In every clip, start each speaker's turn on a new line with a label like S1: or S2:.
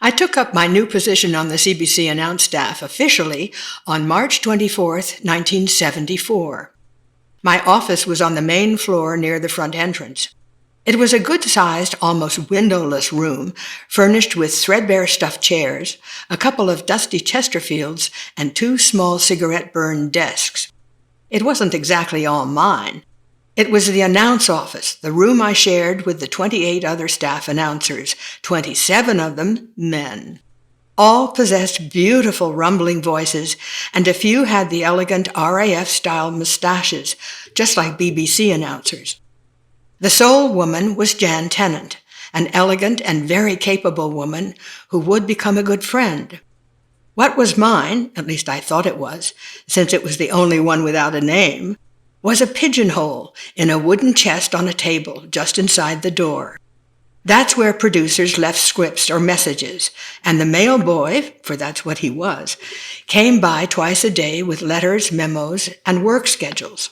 S1: I took up my new position on the CBC announce staff officially on March 24th, 1974. My office was on the main floor near the front entrance. It was a good-sized, almost windowless room, furnished with threadbare stuffed chairs, a couple of dusty Chesterfields, and 2 small cigarette-burn desks. It wasn't exactly all mine. It was the announce office, the room I shared with the 28 other staff announcers, 27 of them men. All possessed beautiful rumbling voices, and a few had the elegant RAF-style mustaches, just like BBC announcers. The sole woman was Jan Tennant, an elegant and very capable woman who would become a good friend. What was mine, at least I thought it was, since it was the only one without a name, was a pigeonhole in a wooden chest on a table just inside the door. That's where producers left scripts or messages, and the mail boy, for that's what he was, came by twice a day with letters, memos, and work schedules.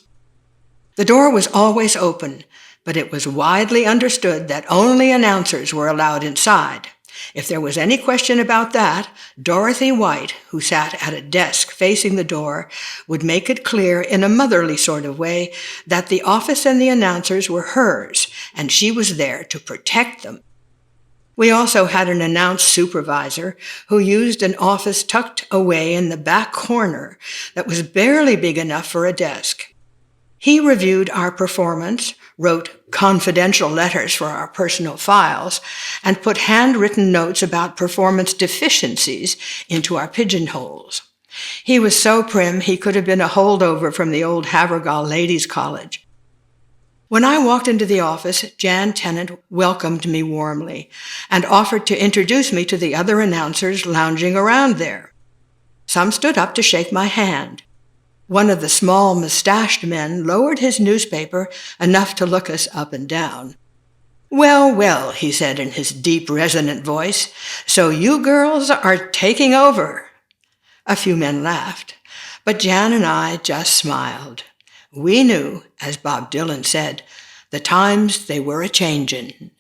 S1: The door was always open, but it was widely understood that only announcers were allowed inside. If there was any question about that, Dorothy White, who sat at a desk facing the door, would make it clear in a motherly sort of way that the office and the announcers were hers, and she was there to protect them. We also had an announce supervisor who used an office tucked away in the back corner that was barely big enough for a desk. He reviewed our performance, wrote confidential letters for our personal files, and put handwritten notes about performance deficiencies into our pigeonholes. He was so prim he could have been a holdover from the old Havergal Ladies' College. When I walked into the office, Jan Tennant welcomed me warmly and offered to introduce me to the other announcers lounging around there. Some stood up to shake my hand. One of the small, mustached men lowered his newspaper enough to look us up and down. "Well, well," he said in his deep, resonant voice, "so you girls are taking over." A few men laughed, but Jan and I just smiled. We knew, as Bob Dylan said, the times they were a-changin'.